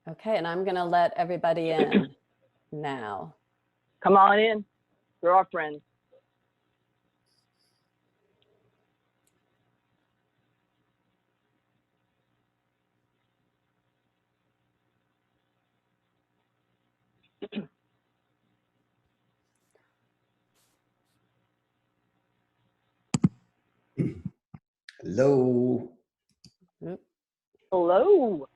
Okay, and I'm gonna let everybody in now. Come on in. You're our friends. Hello. Hello.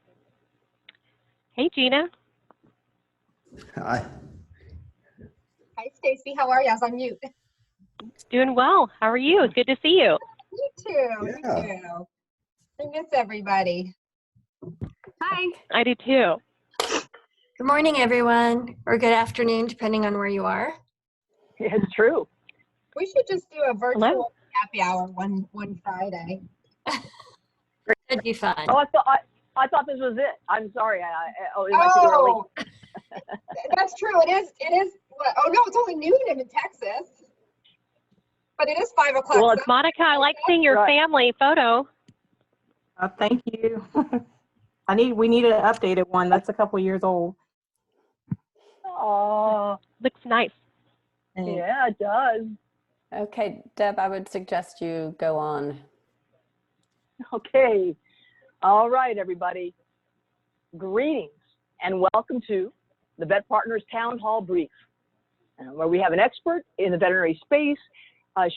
Hey, Gina. Hi. Hi, Stacy. How are you? I was on mute. Doing well. How are you? It's good to see you. You too. Yeah. You too. I miss everybody. Hi. I do too. Good morning, everyone, or good afternoon, depending on where you are. It's true. We should just do a virtual Hello. happy hour one Friday. That'd be fun. Oh, I thought this was it. I'm sorry. It might be early. Oh, that's true. It is. Oh no, it's only noon in Texas, but it is 5 o'clock. Well, Well, Monica, I like seeing your Right. family photo. Thank you. We need an updated one. That's a couple years old. Oh, Looks nice. yeah, it does. Okay, Deb, I would suggest you go on. Okay. All right, everybody. Greetings and welcome to the VetPartners Town Hall Brief, where we have an expert in the veterinary space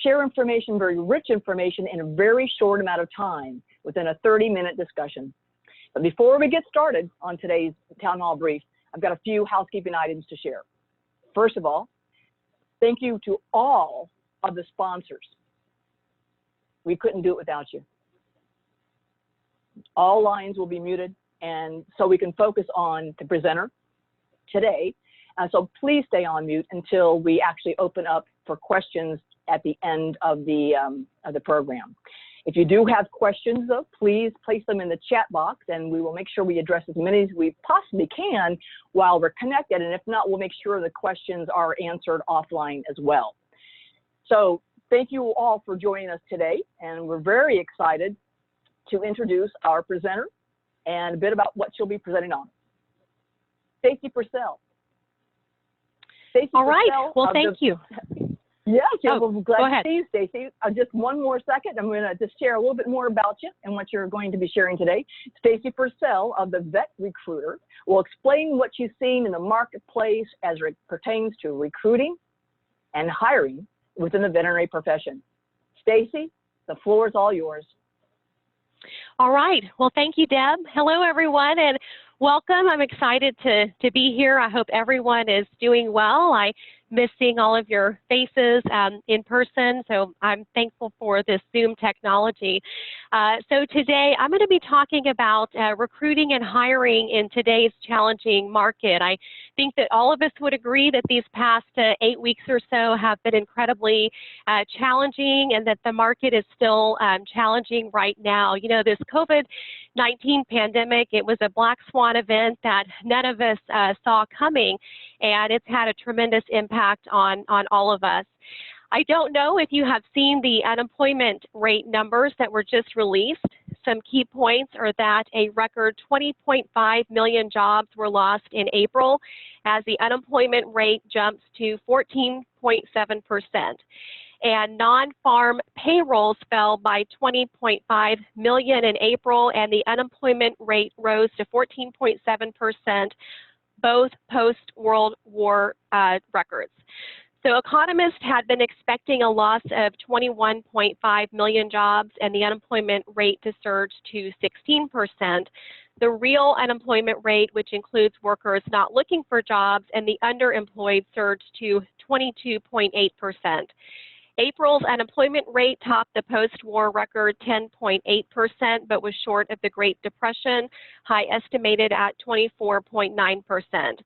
share information, very rich information in a very short amount of time within a 30-minute discussion. But before we get started on today's Town Hall Brief, I've got a few housekeeping items to share. First of all, thank you to all of the sponsors. We couldn't do it without you. All lines will be muted, and so we can focus on the presenter today. So please stay on mute until we actually open up for questions at the end of the program. If you do have questions, though, please place them in the chat box, and we will make sure we address as many as we possibly can while we're connected. And if not, we'll make sure the questions are answered offline as well. So thank you all for joining us today, and we're very excited to introduce our presenter and a bit about what she'll be presenting on. Stacy Pursell. Stacy All right. Pursell Well, thank you. Yes, Oh, we're glad go to ahead. see you, Stacy. Just one more second. I'm going to just share a little bit more about you and what you're going to be sharing today. Stacy Pursell of the Vet Recruiter will explain what she's seen in the marketplace as it pertains to recruiting and hiring within the veterinary profession. Stacy, the floor is all yours. All right. Well, thank you, Deb. Hello, everyone, and welcome. I'm excited to be here. I hope everyone is doing well. I miss seeing all of your faces in person, so I'm thankful for this Zoom technology. So today I'm going to be talking about recruiting and hiring in today's challenging market. I think that all of us would agree that these past 8 weeks or so have been incredibly challenging, and that the market is still challenging right now. You know, this COVID-19 pandemic, it was a black swan event that none of us saw coming, and it's had a tremendous impact on all of us. I don't know if you have seen the unemployment rate numbers that were just released. Some key points are that a record 20.5 million jobs were lost in April, as the unemployment rate jumps to 14.7%. And non-farm payrolls fell by 20.5 million in April, and the unemployment rate rose to 14.7%, both post-World War records. So economists had been expecting a loss of 21.5 million jobs and the unemployment rate to surge to 16%. The real unemployment rate, which includes workers not looking for jobs and the underemployed, surged to 22.8%. April's unemployment rate topped the post-war record 10.8%, but was short of the Great Depression, high estimated at 24.9%.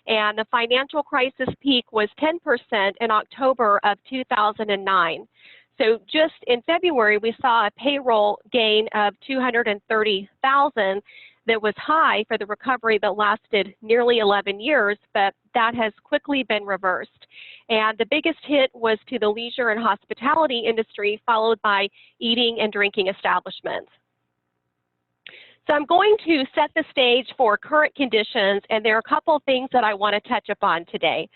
And the financial crisis peak was 10% in October of 2009. So just in February, we saw a payroll gain of 230,000 that was high for the recovery that lasted nearly 11 years, but that has quickly been reversed. And the biggest hit was to the leisure and hospitality industry, followed by eating and drinking establishments. So I'm going to set the stage for current conditions, and there are a couple of things that I want to touch upon today.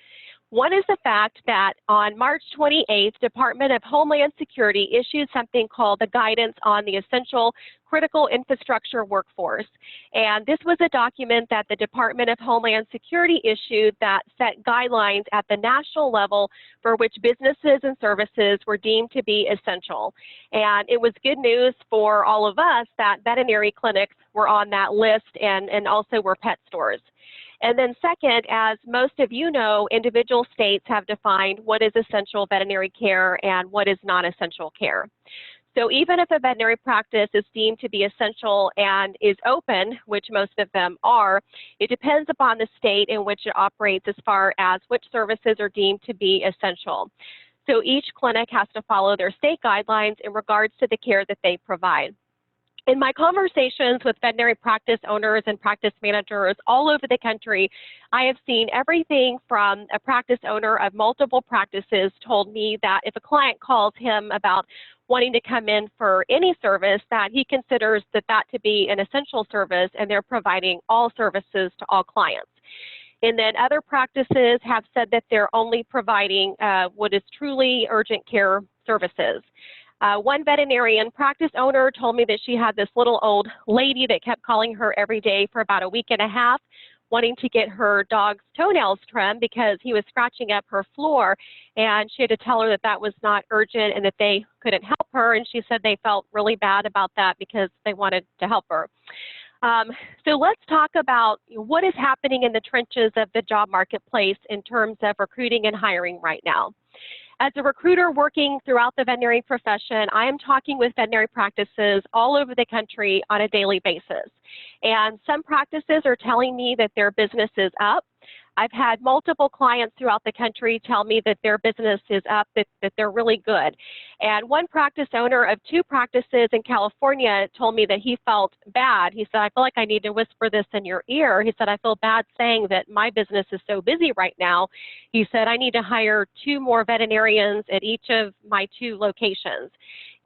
One is the fact that on March 28th, Department of Homeland Security issued something called the Guidance on the Essential Critical Infrastructure Workforce. And this was a document that the Department of Homeland Security issued that set guidelines at the national level for which businesses and services were deemed to be essential. And it was good news for all of us that veterinary clinics were on that list and also were pet stores. And then second, as most of you know, individual states have defined what is essential veterinary care and what is non-essential care. So even if a veterinary practice is deemed to be essential and is open, which most of them are, it depends upon the state in which it operates as far as which services are deemed to be essential. So each clinic has to follow their state guidelines in regards to the care that they provide. In my conversations with veterinary practice owners and practice managers all over the country, I have seen everything from a practice owner of multiple practices told me that if a client calls him about wanting to come in for any service, that he considers that to be an essential service, and they're providing all services to all clients. And then other practices have said that they're only providing what is truly urgent care services. One veterinarian practice owner told me that she had this little old lady that kept calling her every day for about a week and a half, wanting to get her dog's toenails trimmed because he was scratching up her floor, and she had to tell her that that was not urgent and that they couldn't help her, and she said they felt really bad about that because they wanted to help her. So let's talk about what is happening in the trenches of the job marketplace in terms of recruiting and hiring right now. As a recruiter working throughout the veterinary profession, I am talking with veterinary practices all over the country on a daily basis. And some practices are telling me that their business is up. I've had multiple clients throughout the country tell me that their business is up, that they're really good. And one practice owner of 2 practices in California told me that he felt bad. He said, I feel like I need to whisper this in your ear. He said, I feel bad saying that my business is so busy right now. He said, I need to hire 2 more veterinarians at each of my 2 locations.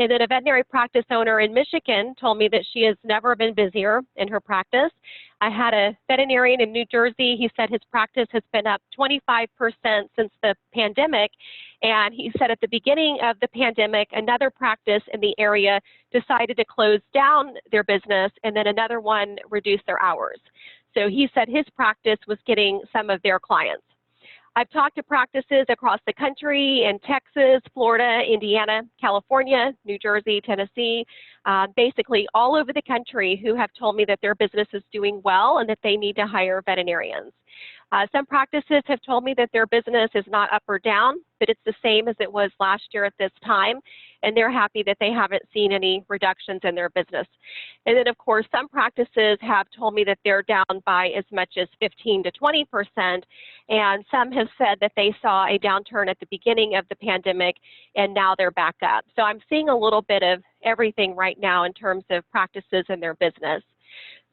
And then a veterinary practice owner in Michigan told me that she has never been busier in her practice. I had a veterinarian in New Jersey. He said his practice has been up 25% since the pandemic. And he said at the beginning of the pandemic, another practice in the area decided to close down their business, and then another one reduced their hours. So he said his practice was getting some of their clients. I've talked to practices across the country in Texas, Florida, Indiana, California, New Jersey, Tennessee, basically all over the country who have told me that their business is doing well and that they need to hire veterinarians. Some practices have told me that their business is not up or down, but it's the same as it was last year at this time, and they're happy that they haven't seen any reductions in their business. And then, of course, some practices have told me that they're down by as much as 15 to 20%, and some have said that they saw a downturn at the beginning of the pandemic, and now they're back up. So I'm seeing a little bit of everything right now in terms of practices and their business.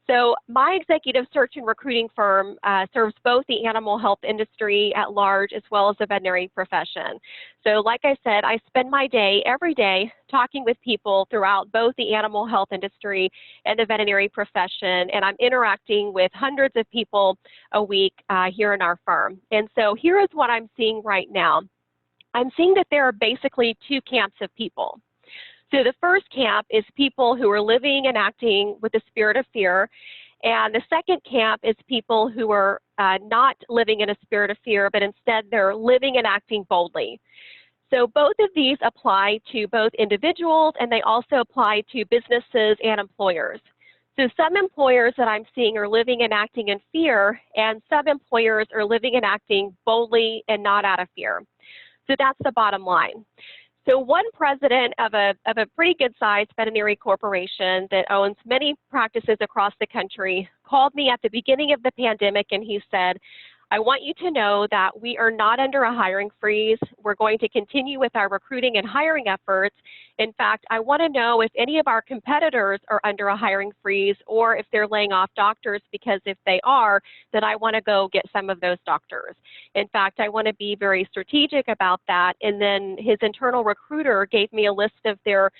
So my executive search and recruiting firm serves both the animal health industry at large as well as the veterinary profession. So like I said, I spend my day every day talking with people throughout both the animal health industry and the veterinary profession, and I'm interacting with hundreds of people a week here in our firm. And so here is what I'm seeing right now. I'm seeing that there are basically 2 camps of people. So the first camp is people who are living and acting with the spirit of fear. And the second camp is people who are not living in a spirit of fear, but instead they're living and acting boldly. So both of these apply to both individuals, and they also apply to businesses and employers. So some employers that I'm seeing are living and acting in fear, and some employers are living and acting boldly and not out of fear. So that's the bottom line. So one president of a pretty good-sized veterinary corporation that owns many practices across the country called me at the beginning of the pandemic, and he said, I want you to know that we are not under a hiring freeze. We're going to continue with our recruiting and hiring efforts. In fact, I want to know if any of our competitors are under a hiring freeze or if they're laying off doctors, because if they are, then I want to go get some of those doctors. In fact, I want to be very strategic about that. And then his internal recruiter gave me a list of their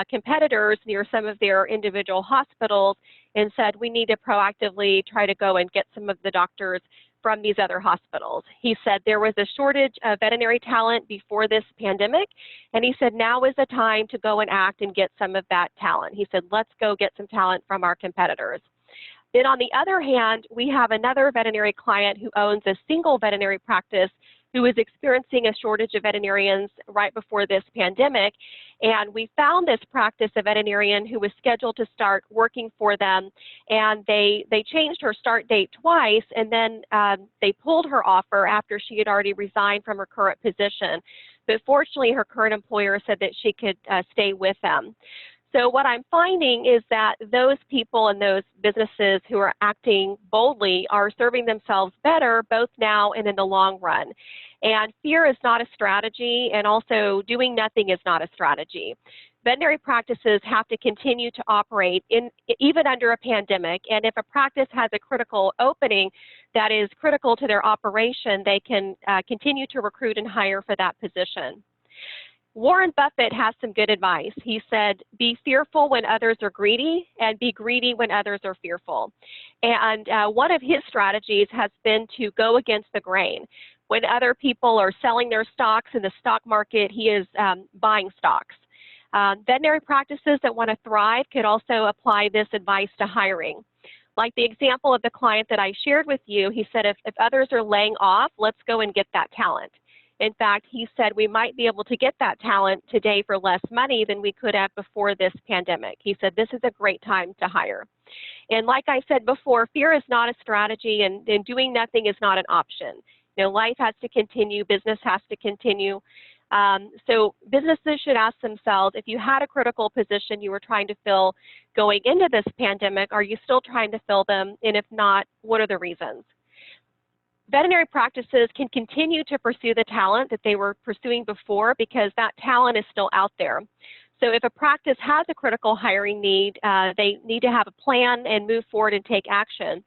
competitors near some of their individual hospitals. and said we need to proactively try to go and get some of the doctors from these other hospitals. He said there was a shortage of veterinary talent before this pandemic, and he said now is the time to go and act and get some of that talent. He said, let's go get some talent from our competitors. Then on the other hand, we have another veterinary client who owns a single veterinary practice who was experiencing a shortage of veterinarians right before this pandemic. And we found this practice, a veterinarian who was scheduled to start working for them, and they changed her start date twice, and then they pulled her offer after she had already resigned from her current position. But fortunately, her current employer said that she could stay with them. So what I'm finding is that those people and those businesses who are acting boldly are serving themselves better, both now and in the long run. And fear is not a strategy, and also doing nothing is not a strategy. Veterinary practices have to continue to operate even under a pandemic, and if a practice has a critical opening that is critical to their operation, they can continue to recruit and hire for that position. Warren Buffett has some good advice. He said, be fearful when others are greedy, and be greedy when others are fearful. And one of his strategies has been to go against the grain. When other people are selling their stocks in the stock market, he is buying stocks. Veterinary practices that want to thrive could also apply this advice to hiring. Like the example of the client that I shared with you, he said, if others are laying off, let's go and get that talent. In fact, he said we might be able to get that talent today for less money than we could have before this pandemic. He said this is a great time to hire. And like I said before, fear is not a strategy, and doing nothing is not an option. You know, life has to continue, business has to continue. So businesses should ask themselves, if you had a critical position you were trying to fill going into this pandemic, are you still trying to fill them? And if not, what are the reasons? Veterinary practices can continue to pursue the talent that they were pursuing before because that talent is still out there. So if a practice has a critical hiring need, they need to have a plan and move forward and take action.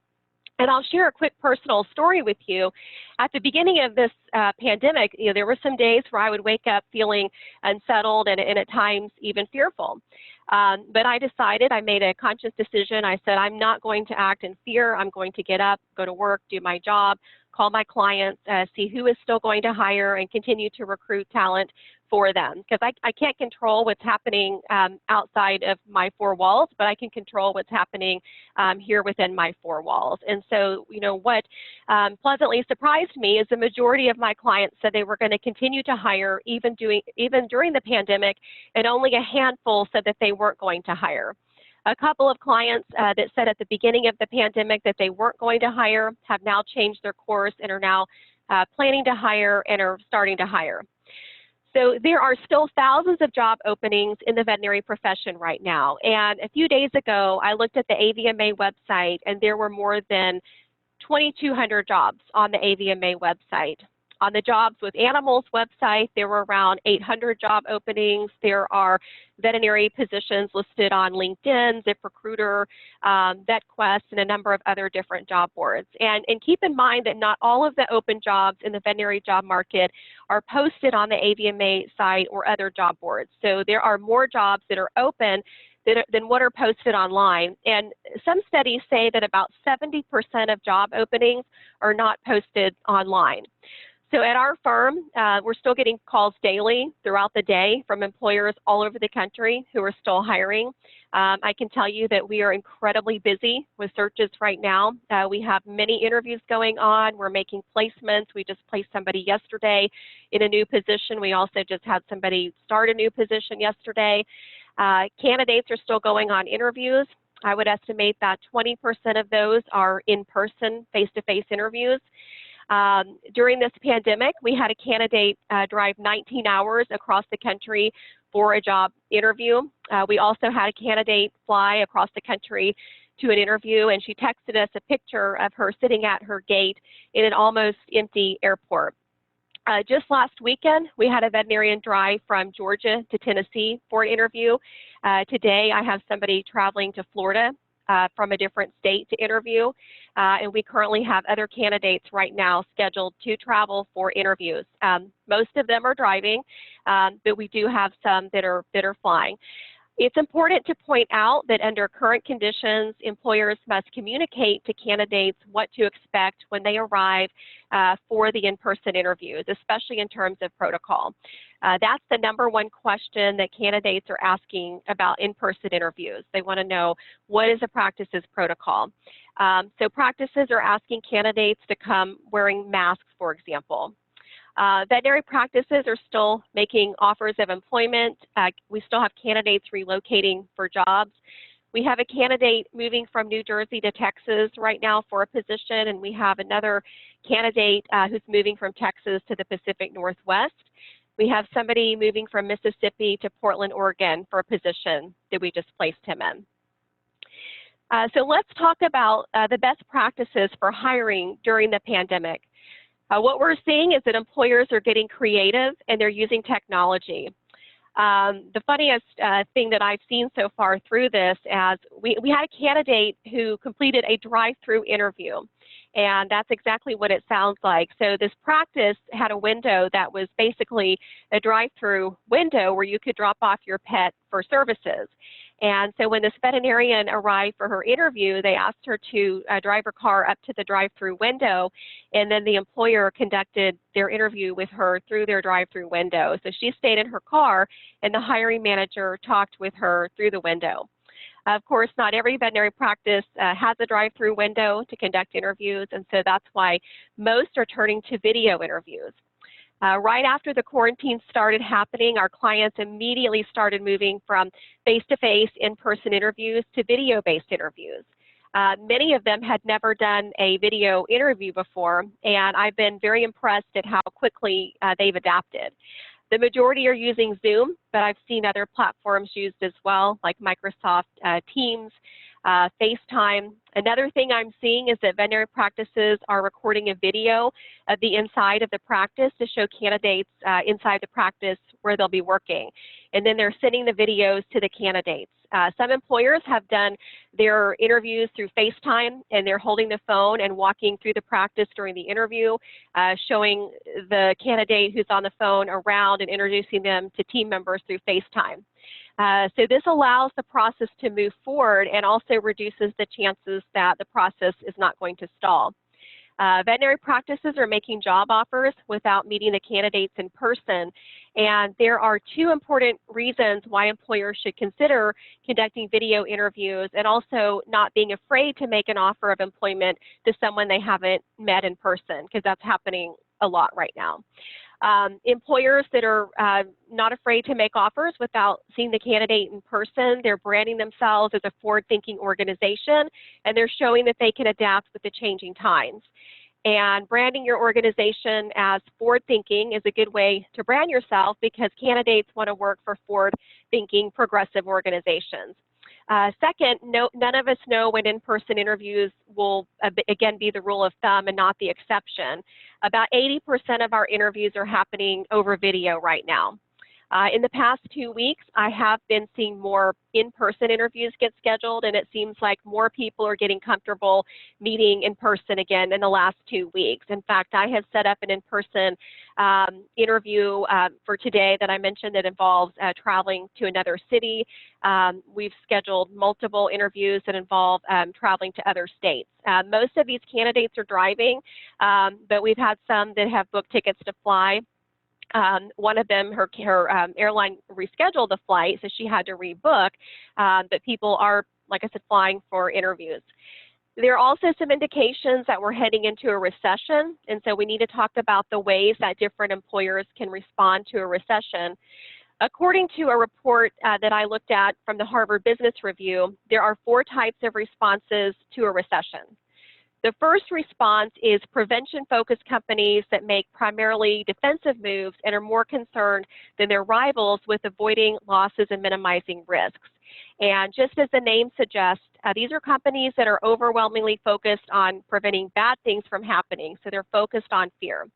And I'll share a quick personal story with you. At the beginning of this pandemic, there were some days where I would wake up feeling unsettled and at times even fearful. But I decided, I made a conscious decision. I said, I'm not going to act in fear. I'm going to get up, go to work, do my job, call my clients, see who is still going to hire, and continue to recruit talent for them. Because I can't control what's happening outside of my four walls, but I can control what's happening here within my four walls. And so, what pleasantly surprised me is the majority of my clients said they were going to continue to hire even during the pandemic, and only a handful said that they weren't going to hire. A couple of clients that said at the beginning of the pandemic that they weren't going to hire have now changed their course and are now planning to hire and are starting to hire. So there are still thousands of job openings in the veterinary profession right now. And a few days ago, I looked at the AVMA website, and there were more than 2,200 jobs on the AVMA website. On the Jobs with Animals website, there were around 800 job openings. There are veterinary positions listed on LinkedIn, ZipRecruiter, VetQuest, and a number of other different job boards. And keep in mind that not all of the open jobs in the veterinary job market are posted on the AVMA site or other job boards. So there are more jobs that are open than what are posted online. And some studies say that about 70% of job openings are not posted online. So at our firm, we're still getting calls daily throughout the day from employers all over the country who are still hiring. I can tell you that we are incredibly busy with searches right now. We have many interviews going on. We're making placements. We just placed somebody yesterday in a new position. We also just had somebody start a new position yesterday. Candidates are still going on interviews. I would estimate that 20% of those are in-person, face-to-face interviews. During this pandemic, we had a candidate drive 19 hours across the country for a job interview. We also had a candidate fly across the country to an interview, and she texted us a picture of her sitting at her gate in an almost empty airport. Just last weekend, we had a veterinarian drive from Georgia to Tennessee for an interview. Today, I have somebody traveling to Florida from a different state to interview, and we currently have other candidates right now scheduled to travel for interviews. Most of them are driving, but we do have some that are flying. It's important to point out that under current conditions, employers must communicate to candidates what to expect when they arrive for the in-person interviews, especially in terms of protocol. That's the #1 question that candidates are asking about in-person interviews. They want to know, what is a practice's protocol? So practices are asking candidates to come wearing masks, for example. Veterinary practices are still making offers of employment. We still have candidates relocating for jobs. We have a candidate moving from New Jersey to Texas right now for a position, and we have another candidate who's moving from Texas to the Pacific Northwest. We have somebody moving from Mississippi to Portland, Oregon for a position that we just placed him in. So let's talk about the best practices for hiring during the pandemic. What we're seeing is that employers are getting creative and they're using technology. The funniest thing that I've seen so far through this, as we had a candidate who completed a drive-through interview, and that's exactly what it sounds like. So this practice had a window that was basically a drive-through window where you could drop off your pet for services. And so when this veterinarian arrived for her interview, they asked her to drive her car up to the drive-through window, and then the employer conducted their interview with her through their drive-through window. So she stayed in her car, and the hiring manager talked with her through the window. Of course, not every veterinary practice has a drive-through window to conduct interviews, and so that's why most are turning to video interviews. Right after the quarantine started happening, our clients immediately started moving from face-to-face in-person interviews to video-based interviews. Many of them had never done a video interview before, and I've been very impressed at how quickly they've adapted. The majority are using Zoom, but I've seen other platforms used as well, like Microsoft Teams, FaceTime. Another thing I'm seeing is that veterinary practices are recording a video of the inside of the practice to show candidates inside the practice where they'll be working. And then they're sending the videos to the candidates. Some employers have done their interviews through FaceTime, and they're holding the phone and walking through the practice during the interview, showing the candidate who's on the phone around and introducing them to team members through FaceTime. So this allows the process to move forward and also reduces the chances that the process is not going to stall. Veterinary practices are making job offers without meeting the candidates in person, and there are 2 important reasons why employers should consider conducting video interviews and also not being afraid to make an offer of employment to someone they haven't met in person, because that's happening a lot right now. Employers that are not afraid to make offers without seeing the candidate in person, they're branding themselves as a forward-thinking organization, and they're showing that they can adapt with the changing times. And branding your organization as forward-thinking is a good way to brand yourself, because candidates want to work for forward-thinking, progressive organizations. Second, none of us know when in-person interviews will, again, be the rule of thumb and not the exception. About 80% of our interviews are happening over video right now. In the past 2 weeks, I have been seeing more in-person interviews get scheduled, and it seems like more people are getting comfortable meeting in person again in the last 2 weeks. In fact, I have set up an in-person interview for today that I mentioned that involves traveling to another city. We've scheduled multiple interviews that involve traveling to other states. Most of these candidates are driving, but we've had some that have booked tickets to fly. One of them, her airline rescheduled the flight, so she had to rebook, but people are, like I said, flying for interviews. There are also some indications that we're heading into a recession, and so we need to talk about the ways that different employers can respond to a recession. According to a report that I looked at from the Harvard Business Review, there are 4 types of responses to a recession. The first response is prevention-focused companies that make primarily defensive moves and are more concerned than their rivals with avoiding losses and minimizing risks. And just as the name suggests, these are companies that are overwhelmingly focused on preventing bad things from happening, so they're focused on fear.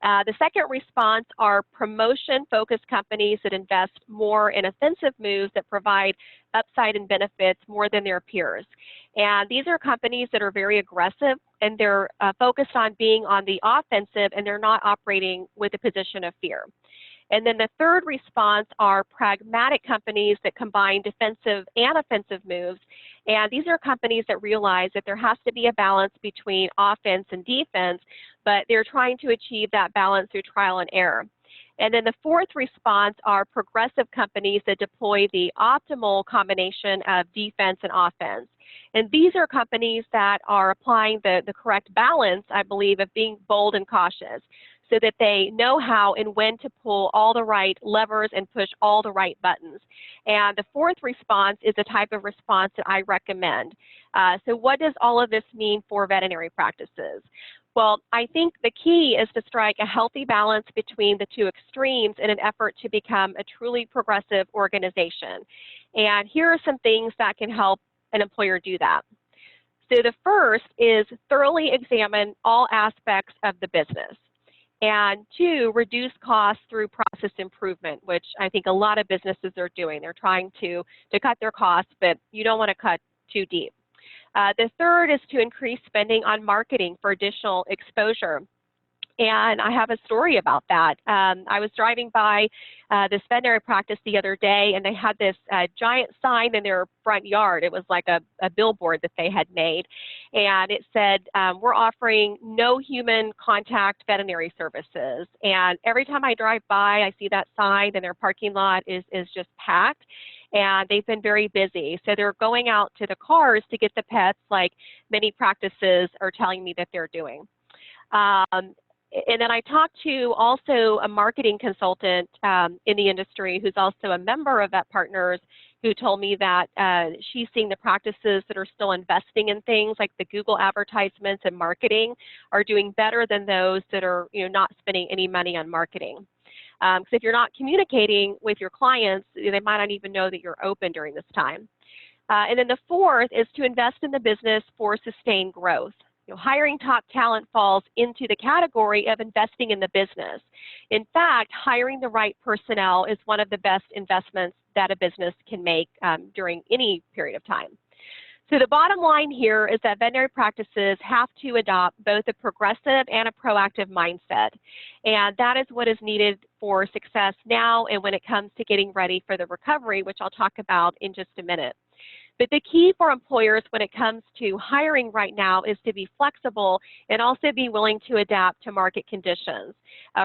The second response are promotion-focused companies that invest more in offensive moves that provide upside and benefits more than their peers. And these are companies that are very aggressive, and they're focused on being on the offensive, and they're not operating with a position of fear. And then the third response are pragmatic companies that combine defensive and offensive moves. And these are companies that realize that there has to be a balance between offense and defense, but they're trying to achieve that balance through trial and error. And then the fourth response are progressive companies that deploy the optimal combination of defense and offense. And these are companies that are applying the correct balance, I believe, of being bold and cautious, so that they know how and when to pull all the right levers and push all the right buttons. And the fourth response is a type of response that I recommend. So what does all of this mean for veterinary practices? Well, I think the key is to strike a healthy balance between the two extremes in an effort to become a truly progressive organization. And here are some things that can help an employer do that. So the first is thoroughly examine all aspects of the business. And two, reduce costs through process improvement, which I think a lot of businesses are doing. They're trying to cut their costs, but you don't want to cut too deep. The third is to increase spending on marketing for additional exposure. And I have a story about that. I was driving by this veterinary practice the other day, and they had this giant sign in their front yard. It was like a billboard that they had made. And it said, we're offering no human contact veterinary services. And every time I drive by, I see that sign, and their parking lot is just packed. And they've been very busy. So they're going out to the cars to get the pets, like many practices are telling me that they're doing. And then I talked to also a marketing consultant in the industry who's also a member of VetPartners, who told me that she's seeing the practices that are still investing in things like the Google advertisements and marketing are doing better than those that are not spending any money on marketing. Because if you're not communicating with your clients, they might not even know that you're open during this time. And then the fourth is to invest in the business for sustained growth. Hiring top talent falls into the category of investing in the business. In fact, hiring the right personnel is one of the best investments that a business can make during any period of time. So the bottom line here is that veterinary practices have to adopt both a progressive and a proactive mindset. And that is what is needed for success now and when it comes to getting ready for the recovery, which I'll talk about in just a minute. But the key for employers when it comes to hiring right now is to be flexible and also be willing to adapt to market conditions,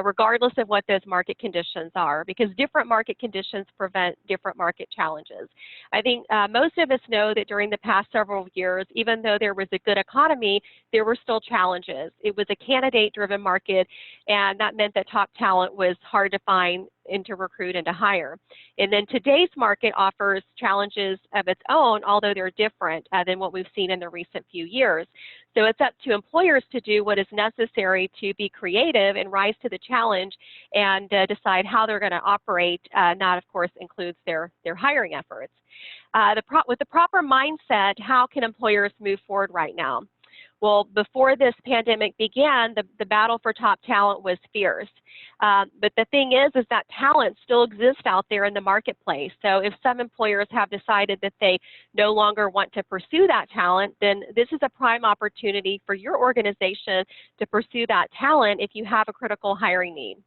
regardless of what those market conditions are, because different market conditions prevent different market challenges. I think most of us know that during the past several years, even though there was a good economy, there were still challenges. It was a candidate-driven market, and that meant that top talent was hard to find and to recruit and to hire. And then today's market offers challenges of its own, although they're different than what we've seen in the recent few years. So it's up to employers to do what is necessary to be creative and rise to the challenge and decide how they're going to operate. That, of course, includes their hiring efforts. With the proper mindset, how can employers move forward right now? Well, before this pandemic began, the battle for top talent was fierce. But the thing is that talent still exists out there in the marketplace. So if some employers have decided that they no longer want to pursue that talent, then this is a prime opportunity for your organization to pursue that talent if you have a critical hiring need.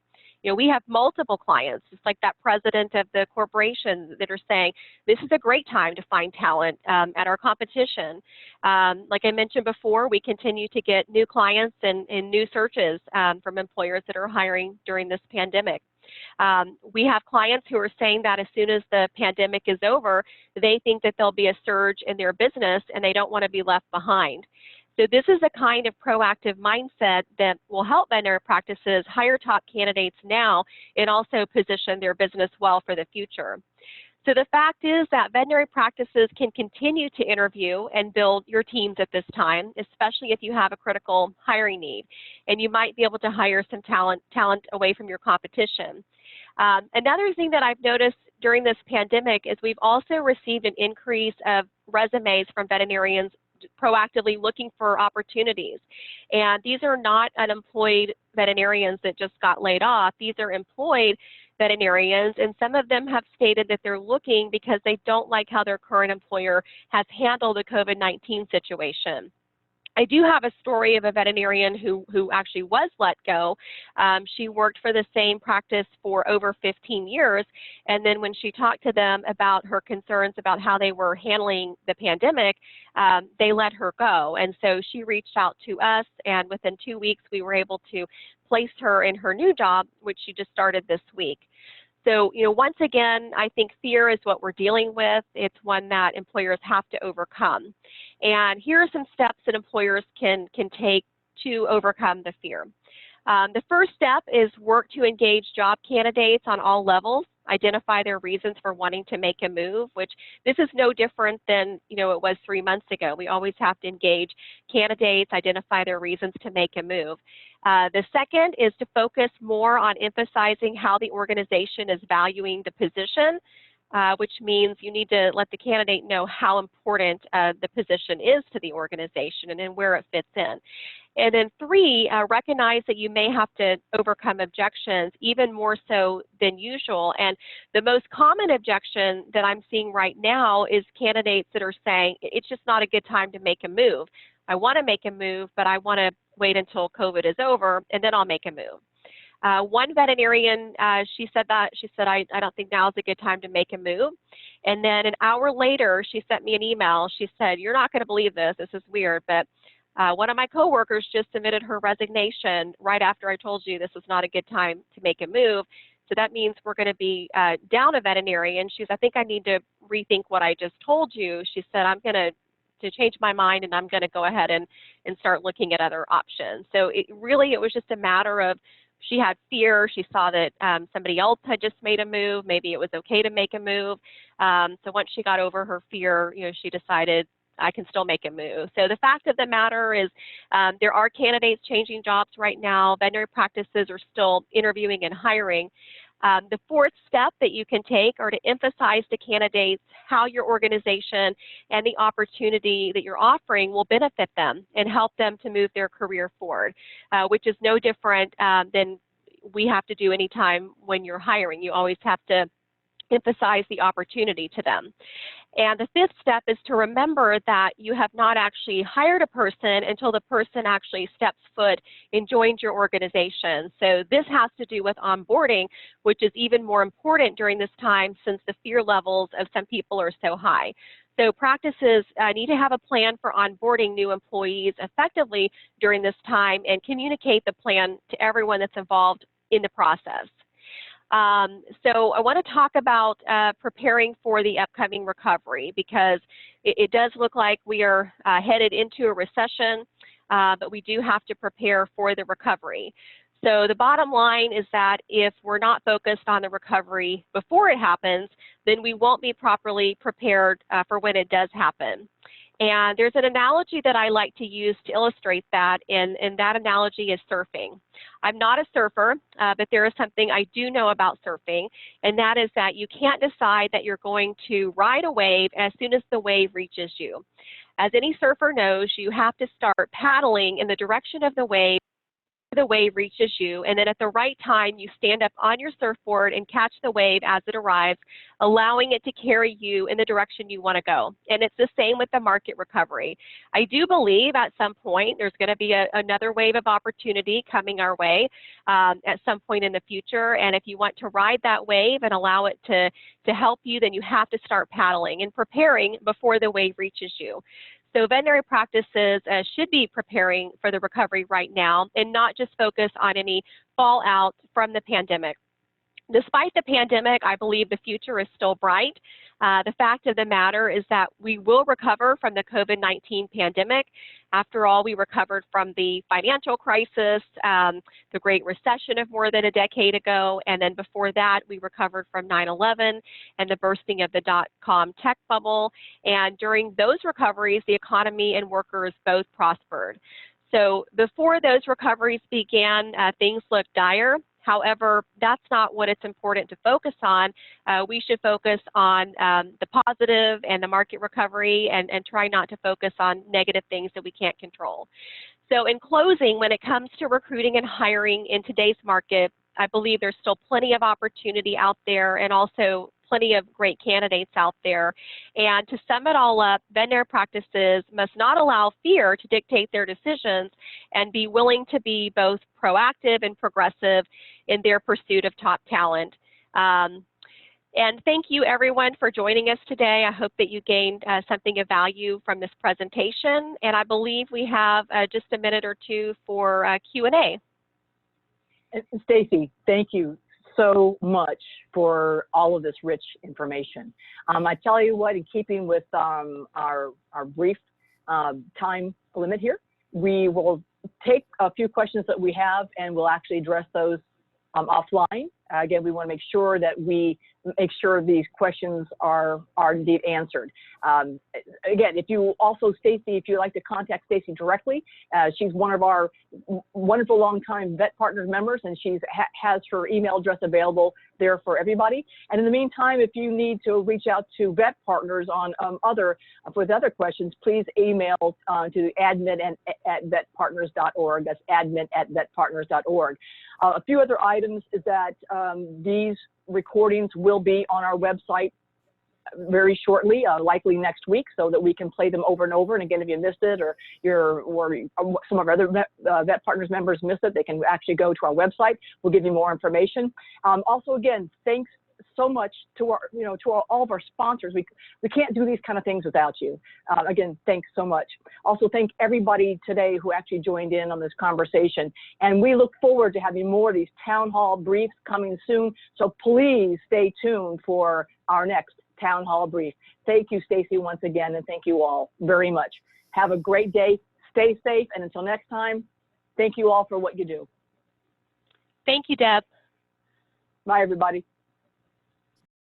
We have multiple clients, just like that president of the corporation, that are saying, this is a great time to find talent at our competition. Like I mentioned before, we continue to get new clients and new searches from employers that are hiring during this pandemic. We have clients who are saying that as soon as the pandemic is over, they think that there'll be a surge in their business and they don't want to be left behind. So this is a kind of proactive mindset that will help veterinary practices hire top candidates now and also position their business well for the future. So the fact is that veterinary practices can continue to interview and build your teams at this time, especially if you have a critical hiring need. And you might be able to hire some talent away from your competition. Another thing that I've noticed during this pandemic is we've also received an increase of resumes from veterinarians proactively looking for opportunities. And these are not unemployed veterinarians that just got laid off. These are employed veterinarians, and some of them have stated that they're looking because they don't like how their current employer has handled the COVID-19 situation. I do have a story of a veterinarian who actually was let go. She worked for the same practice for over 15 years, and then when she talked to them about her concerns about how they were handling the pandemic, they let her go. And so she reached out to us, and within 2 weeks, we were able to place her in her new job, which she just started this week. So, once again, I think fear is what we're dealing with. It's one that employers have to overcome. And here are some steps that employers can take to overcome the fear. The first step is work to engage job candidates on all levels, identify their reasons for wanting to make a move, which this is no different than, it was 3 months ago. We always have to engage candidates, identify their reasons to make a move. The second is to focus more on emphasizing how the organization is valuing the position, which means you need to let the candidate know how important the position is to the organization and then where it fits in. And then 3, recognize that you may have to overcome objections, even more so than usual. And the most common objection that I'm seeing right now is candidates that are saying, it's just not a good time to make a move. I want to make a move, but I want to wait until COVID is over, and then I'll make a move. One veterinarian, she said, I don't think now is a good time to make a move. And then an hour later, she sent me an email. She said, you're not going to believe this. This is weird, but one of my coworkers just submitted her resignation right after I told you this was not a good time to make a move. So that means we're going to be down a veterinarian. She said, I think I need to rethink what I just told you. She said, I'm going to change my mind, and I'm going to go ahead and start looking at other options. So it was just a matter of, she had fear. She saw that somebody else had just made a move. Maybe it was okay to make a move. So once she got over her fear, she decided, I can still make a move. So the fact of the matter is there are candidates changing jobs right now. Veterinary practices are still interviewing and hiring. The fourth step that you can take are to emphasize to candidates how your organization and the opportunity that you're offering will benefit them and help them to move their career forward, which is no different than we have to do anytime when you're hiring. You always have to emphasize the opportunity to them. And the fifth step is to remember that you have not actually hired a person until the person actually steps foot and joins your organization. So this has to do with onboarding, which is even more important during this time since the fear levels of some people are so high. So practices need to have a plan for onboarding new employees effectively during this time and communicate the plan to everyone that's involved in the process. So I want to talk about preparing for the upcoming recovery, because it does look like we are headed into a recession, but we do have to prepare for the recovery. So the bottom line is that if we're not focused on the recovery before it happens, then we won't be properly prepared for when it does happen. And there's an analogy that I like to use to illustrate that, and that analogy is surfing. I'm not a surfer, but there is something I do know about surfing, and that is that you can't decide that you're going to ride a wave as soon as the wave reaches you. As any surfer knows, you have to start paddling in the direction of the wave reaches you, and then at the right time you stand up on your surfboard and catch the wave as it arrives, allowing it to carry you in the direction you want to go. And it's the same with the market recovery. I do believe at some point there's going to be another wave of opportunity coming our way at some point in the future, and if you want to ride that wave and allow it to help you, then you have to start paddling and preparing before the wave reaches you. So veterinary practices should be preparing for the recovery right now and not just focus on any fallout from the pandemic. Despite the pandemic, I believe the future is still bright. The fact of the matter is that we will recover from the COVID-19 pandemic. After all, we recovered from the financial crisis, the Great Recession of more than a decade ago, and then before that, we recovered from 9/11 and the bursting of the dot-com tech bubble. And during those recoveries, the economy and workers both prospered. So before those recoveries began, things looked dire. However, that's not what it's important to focus on. We should focus on the positive and the market recovery and try not to focus on negative things that we can't control. So in closing, when it comes to recruiting and hiring in today's market, I believe there's still plenty of opportunity out there and also plenty of great candidates out there. And to sum it all up, veterinary practices must not allow fear to dictate their decisions and be willing to be both proactive and progressive in their pursuit of top talent. And thank you everyone for joining us today. I hope that you gained something of value from this presentation. And I believe we have just a minute or two for Q&A. Stacy, thank you so much for all of this rich information. I tell you what, in keeping with our brief time limit here, we will take a few questions that we have and we'll actually address those offline. Again, we want to make sure that we make sure these questions are indeed answered. Again, if you also, Stacy, if you'd like to contact Stacy directly, she's one of our wonderful longtime VetPartners members, and she has her email address available there for everybody. And in the meantime, if you need to reach out to VetPartners on with other questions, please email to admin@vetpartners.org. That's admin@vetpartners.org. A few other items is that these recordings will be on our website very shortly, likely next week, so that we can play them over and over. And again, if you missed it or some of our other VetPartners members missed it, they can actually go to our website. We'll give you more information. Also, again, thanks so much to our, all of our sponsors. We can't do these kind of things without you. Again, thanks so much. Also, thank everybody today who actually joined in on this conversation. And we look forward to having more of these town hall briefs coming soon. So please stay tuned for our next town hall brief. Thank you, Stacy, once again, and thank you all very much. Have a great day. Stay safe. And until next time, thank you all for what you do. Thank you, Deb. Bye, everybody.